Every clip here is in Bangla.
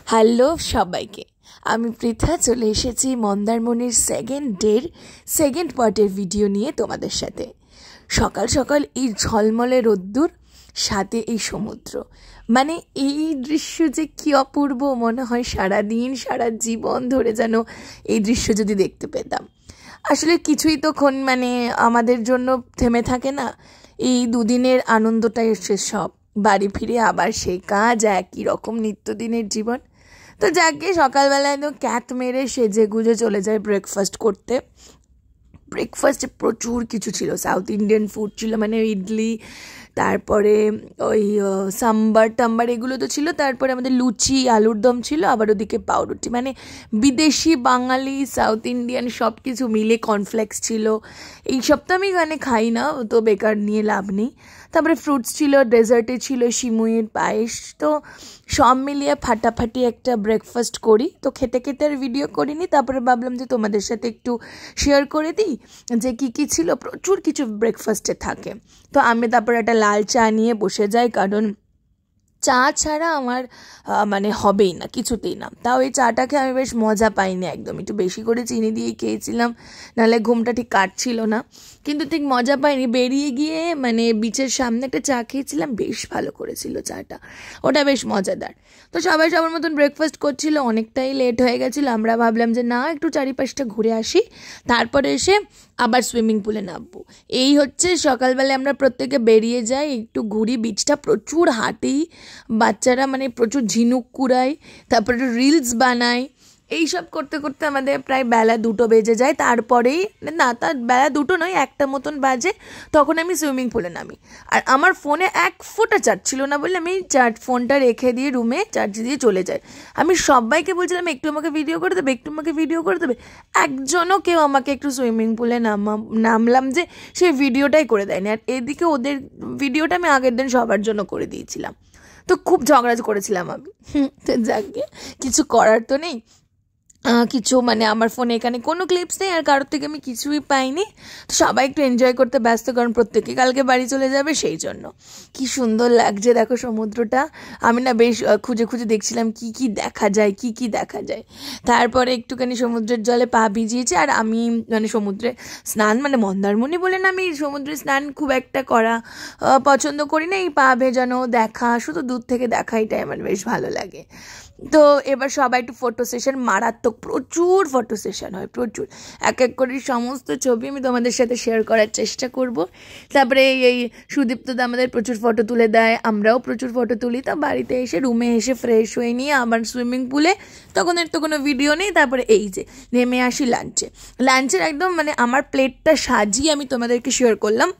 হ্যালো সবাইকে, আমি পৃথা চলে এসেছি মন্দারমনির সেকেন্ড পার্টের ভিডিও নিয়ে তোমাদের সাথে। সকাল সকাল এই ঝলমলে রোদ্দুর, সাথে এই সমুদ্র, মানে এই দৃশ্য যে কি অপূর্ব, মনে হয় সারাদিন সারা জীবন ধরে যেন এই দৃশ্য যদি দেখতে পেতাম। আসলে কিছুই তখন আমাদের জন্য থেমে থাকে না, এই দুদিনের আনন্দটাই হচ্ছে সব। বাড়ি ফিরে আবার সেই কাজ, একই রকম নিত্যদিনের জীবন। তো যাকে সকালবেলায় তো ক্যাট মেরে সেজে গুজে চলে যায় ব্রেকফাস্ট করতে। ব্রেকফাস্টে প্রচুর কিছু ছিল, সাউথ ইন্ডিয়ান ফুড ছিল, মানে ইডলি, তারপরে ওই সাম্বার টাম্বার এগুলো তো ছিল, তারপরে আমাদের লুচি আলুর দম ছিল, আবার ওদিকে পাউরুটি, মানে বিদেশি বাঙালি সাউথ ইন্ডিয়ান সব কিছু মিলে, কর্নফ্লেক্স ছিল। এইসব তো আমি খাই না, তো বেকার নিয়ে লাভ নেই। তারপরে ফ্রুটস ছিল, ডেজার্টে ছিল সিমুইয়ের পায়েস। তো সব মিলিয়ে ফাটাফাটি একটা ব্রেকফাস্ট করি। তো খেতে খেতে আর ভিডিও করিনি, তারপরে ভাবলাম যে তোমাদের সাথে একটু শেয়ার করে দিই যে কী ছিল। প্রচুর কিছু ব্রেকফাস্টে থাকে। তো আমি তারপরে একটা লাল চা নিয়ে বসে যাই, কারণ চা ছাড়া আমার হবেই না, কিছুতেই না। তাও এই চাটাকে আমি বেশ মজা পাইনি একদম, একটু বেশি করে চিনি দিয়ে খেয়েছিলাম, নাহলে ঘুমটা ঠিক কাটছিল না, কিন্তু ঠিক মজা পাইনি। বেরিয়ে গিয়ে বিচের সামনে একটা চা খেয়েছিলাম, বেশ ভালো করেছিল চাটা, ওটা বেশ মজাদার। তো সবাই সবার মতন ব্রেকফাস্ট করছিল, অনেকটাই লেট হয়ে গেছিলো। আমরা ভাবলাম যে না, একটু চারিপাশটা ঘুরে আসি, তারপরে এসে আবার সুইমিং পুলে নামবো। এই হচ্ছে সকালবেলায় আমরা প্রত্যেকে বেরিয়ে যাই, একটু ঘুরি, বিচটা প্রচুর হাঁটি, বাচ্চারা প্রচুর ঝিনুক কুড়ায়, তারপরে রিলস বানায়। এইসব করতে করতে আমাদের প্রায় বেলা 2টো বেজে যায়। তারপরেই না, তার বেলা 2টো নয়, 1টা মতন বাজে, তখন আমি সুইমিং পুলে নামি। আর আমার ফোনে 1 ফোঁটা চার্জ ছিল না বলে আমি ফোনটা রেখে দিয়ে রুমে চার্জ দিয়ে চলে যাই। আমি সবাইকে বলছিলাম একটু আমাকে ভিডিও করে দেবে, একটু আমাকে ভিডিও করে দেবে। একজনও কেউ আমাকে একটু সুইমিং পুলে নামলাম যে সেই ভিডিওটাই করে দেয়নি। আর এদিকে ওদের ভিডিওটা আমি আগের দিন সবার জন্য করে দিয়েছিলাম। তো খুব ঝগড়া করেছিলাম আমি। তো যাকে কিছু করার তো নেই, কিছু আমার ফোনে এখানে কোনো ক্লিপস নেই, আর কারোর থেকে আমি কিছুই পাইনি। তো সবাই একটু এনজয় করতে ব্যস্ত, কারণ প্রত্যেকে কালকে বাড়ি চলে যাবে, সেই জন্য। কি সুন্দর লাগছে দেখো সমুদ্রটা। আমি বেশ খুঁজে খুঁজে দেখছিলাম কি দেখা যায়। তারপরে একটুখানি সমুদ্রের জলে পা ভিজিয়েছি। আর আমি সমুদ্রে স্নান মন্দারমণি বলে না, আমি সমুদ্রে স্নান খুব একটা করা পছন্দ করি না। এই পা ভেজানো দেখা, শুধু দূর থেকে দেখা, এটাই আমার বেশ ভালো লাগে। তো এবার সবাই একটু ফটো সেশন, মারাত্মক প্রচুর ফটো সেশন হয়, প্রচুর। এক এক করে সমস্ত ছবি আমি তোমাদের সাথে শেয়ার করার চেষ্টা করব। তারপরে এই সুদীপ্তদা আমাদের প্রচুর ফটো তুলে দেয়, আমরাও প্রচুর ফটো তুলি। তা বাড়িতে এসে রুমে এসে ফ্রেশ হয়ে নিয়ে আবার সুইমিং পুলে, তখন এর তো কোনো ভিডিও নেই। তারপরে এই যে নেমে আসি লাঞ্চের একদম আমার প্লেটটা সাজিয়ে আমি তোমাদেরকে শেয়ার করলাম।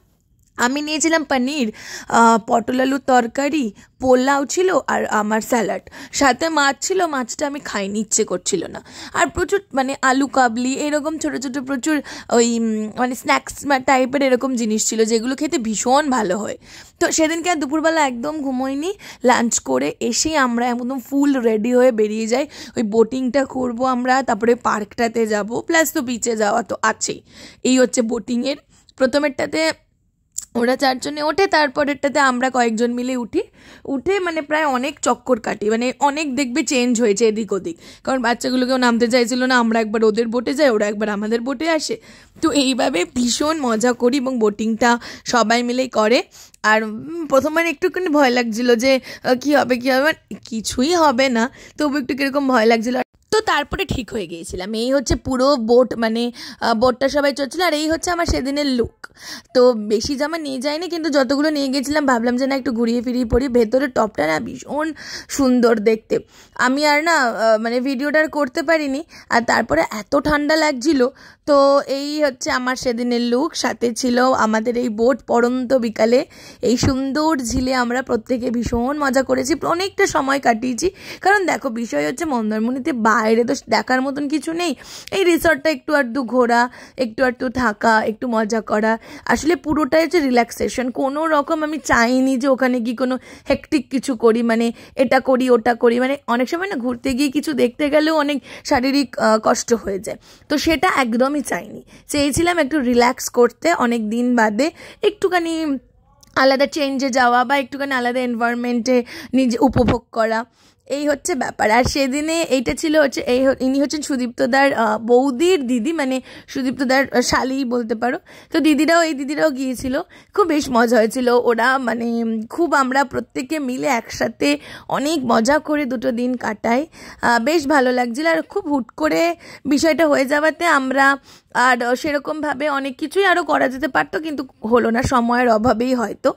আমি নিয়েছিলাম পনির, পটল আলুর তরকারি, পোলাও ছিল, আর আমার স্যালাড, সাথে মাছ ছিল। মাছটা আমি খাইনি, ইচ্ছে করছিল না। আর প্রচুর আলু কাবলি, এরকম ছোটো ছোটো প্রচুর ওই স্ন্যাক্স টাইপের এরকম জিনিস ছিল, যেগুলো খেতে ভীষণ ভালো হয়। তো সেদিনকে আর দুপুরবেলা একদম ঘুমোইনি। লাঞ্চ করে এসেই আমরা একদম ফুল রেডি হয়ে বেরিয়ে যাই। ওই বোটিংটা করবো আমরা, তারপরে পার্কটাতে যাব, প্লাস তো বিচে যাওয়া তো আছেই। এই হচ্ছে বোটিংয়ের প্রথমেরটাতে ওরা 4 জনে ওঠে, তারপরেরটাতে আমরা কয়েকজন মিলে উঠে প্রায় অনেক চক্কর কাটি, অনেক দেখবে চেঞ্জ হয়েছে এদিক ওদিক, কারণ বাচ্চাগুলোকেও নামতে চাইছিল না। আমরা একবার ওদের বোটে যাই, ওরা একবার আমাদের বোটে আসে। তো এইভাবে ভীষণ মজা করি, এবং বোটিংটা সবাই মিলেই করে। আর প্রথমবার একটুখানি ভয় লাগছিল যে কী হবে কিছুই হবে না, তবু একটু কীরকম ভয় লাগছিল। তো তারপরে ঠিক হয়ে গিয়েছিলাম। এই হচ্ছে পুরো বোট, বোটটা সবাই চলছিল। আর এই হচ্ছে আমার সেদিনের লুক। তো বেশি জামা নিয়ে যাইনি, কিন্তু যতগুলো নিয়ে গেছিলাম ভাবলাম যে না একটু ঘুরিয়ে ফিরিয়ে পরি। ভেতরের টপটা না ভীষণ সুন্দর দেখতে। আমি আর ভিডিওটা আর করতে পারিনি। আর তারপরে এত ঠান্ডা লাগছিল। তো এই হচ্ছে আমার সেদিনের লুক। সাথে ছিল আমাদের এই বোট। পড়ন্ত বিকালে এই সুন্দর ঝিলে আমরা প্রত্যেকে ভীষণ মজা করেছি, অনেকটা সময় কাটিয়েছি। কারণ দেখো, বিষয় হচ্ছে মন্দারমণিতে বাইরে তো দেখার মতন কিছু নেই। এই রিসর্টটা একটু আধটু ঘোরা, একটু আধটু থাকা, একটু মজা করা, আসলে পুরোটাই হচ্ছে রিল্যাক্সেশন। কোনো রকম আমি চাইনি যে ওখানে গিয়ে কোনো হেক্টিক কিছু করি, এটা করি ওটা করি। অনেক সময় না ঘুরতে গিয়ে কিছু দেখতে গেলেও অনেক শারীরিক কষ্ট হয়ে যায়, তো সেটা একদমই চাইনি। চেয়েছিলাম একটু রিল্যাক্স করতে, অনেক দিন বাদে একটুখানি আলাদা চেঞ্জে যাওয়া, বা একটুখানি আলাদা এনভায়রনমেন্টে নিজে উপভোগ করা। এই হচ্ছে ব্যাপার। আর সেদিনে এইটা ছিল হচ্ছে ইনি হচ্ছেন সুদীপ্তদার বৌদির দিদি, মানে সুদীপ্তদার শালি বলতে পারো। তো দিদিরাও গিয়েছিল, খুব বেশ মজা হয়েছিল। ওরা মানে খুব আমরা প্রত্যেকে মিলে একসাথে অনেক মজা করে দুটো দিন কাটাই, বেশ ভালো লাগছিল। আর খুব হুট করে বিষয়টা হয়ে যাওয়াতে আমরা আর সেরকমভাবে অনেক কিছুই আরও করা যেতে পারতো, কিন্তু হলো না, সময়ের অভাবেই হয়তো।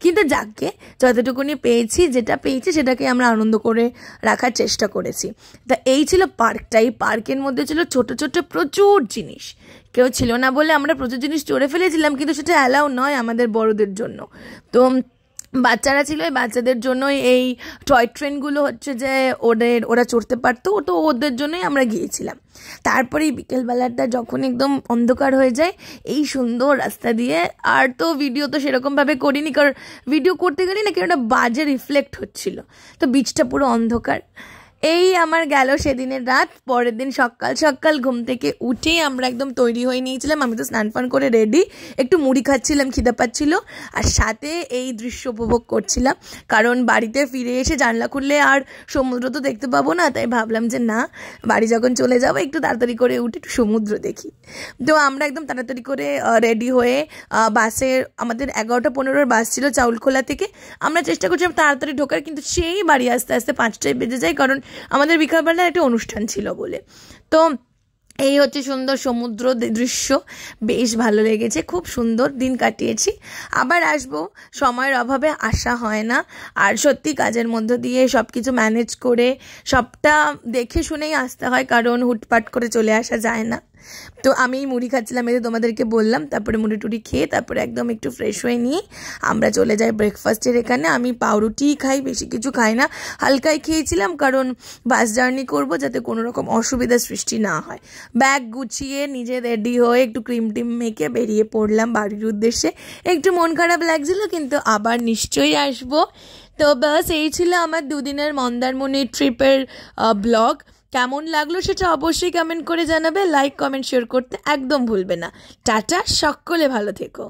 কিন্তু যাকে যতটুকুনি পেয়েছি, যেটা পেয়েছি সেটাকে আমরা আনন্দ করে রাখার চেষ্টা করেছি। তা এই ছিল পার্কটা। এই পার্কের মধ্যে ছিল ছোট ছোট প্রচুর জিনিস, কেউ ছিল না বলে আমরা প্রচুর জিনিস চড়ে ফেলেছিলাম, কিন্তু সেটা অ্যালাউ নয় আমাদের বড়দের জন্য। তো বাচ্চারা ছিল, এই বাচ্চাদের জন্যই এই টয় ট্রেনগুলো হচ্ছে যে ওরা চড়তে পারতো, তো ওদের জন্যই আমরা গিয়েছিলাম। তারপরে বিকেলবেলাটা যখন একদম অন্ধকার হয়ে যায় এই সুন্দর রাস্তা দিয়ে, আর তো ভিডিও তো সেরকমভাবে করিনি, কারণ ভিডিও করতে গেলে না কেন বাজে রিফ্লেক্ট হচ্ছিল, তো বিচটা পুরো অন্ধকার। এই আমার গেল সেদিনের রাত। পরের দিন সকাল সকাল ঘুম থেকে উঠেই আমরা একদম তৈরি হয়ে নিয়েছিলাম। আমি তো স্নান ফান করে রেডি, একটু মুড়ি খাচ্ছিলাম, খিদে পাচ্ছিল, আর সাথে এই দৃশ্য উপভোগ করছিলাম। কারণ বাড়িতে ফিরে এসে জানলা খুললে আর সমুদ্র তো দেখতে পাবো না, তাই ভাবলাম যে না, বাড়ি যখন চলে যাবো একটু তাড়াতাড়ি করে উঠে একটু সমুদ্র দেখি। তো আমরা একদম তাড়াতাড়ি করে রেডি হয়ে বাসের, আমাদের 11:15 বাস ছিল চাউলখোলা থেকে। আমরা চেষ্টা করছিলাম তাড়াতাড়ি ঢোকার, কিন্তু সেই বাড়ি আস্তে আস্তে 5টায় বেজে যায়, কারণ আমাদের বিকালবেলায় একটা অনুষ্ঠান ছিল বলে। তো এই হচ্ছে সুন্দর সমুদ্র দৃশ্য, বেশ ভালো লেগেছে, খুব সুন্দর দিন কাটিয়েছি। আবার আসবো, সময়ের অভাবে আসা হয় না, আর সত্যি কাজের মধ্য দিয়ে সব কিছু ম্যানেজ করে সবটা দেখে শুনেই আসতে হয়, কারণ হুটপাট করে চলে আসা যায় না। তো আমি মুড়ি খাচ্ছিলাম, এই তোমাদেরকে বললাম। তারপরে মুড়ি টুড়ি খেয়ে তারপরে একদম একটু ফ্রেশ হয়ে নিয়ে আমরা চলে যাই ব্রেকফাস্টের এখানে। আমি পাউরুটিই খাই, বেশি কিছু খাই না, হালকাই খেয়েছিলাম, কারণ বাস জার্নি করব, যাতে কোনো রকম অসুবিধার সৃষ্টি না হয়। ব্যাগ গুছিয়ে নিজে রেডি হয়ে একটু ক্রিম টিম মেখে বেরিয়ে পড়লাম বাড়ির উদ্দেশ্যে। একটু মন খারাপ লাগছিল, কিন্তু আবার নিশ্চয়ই আসবো। তো বাস এই ছিল আমার দুদিনের মন্দারমণি ট্রিপের ব্লগ। কেমন লাগলো সেটা অবশ্যই কমেন্ট করে জানাবে, লাইক কমেন্ট শেয়ার করতে একদম ভুলবে না। টাটা, সকলে ভালো থেকো।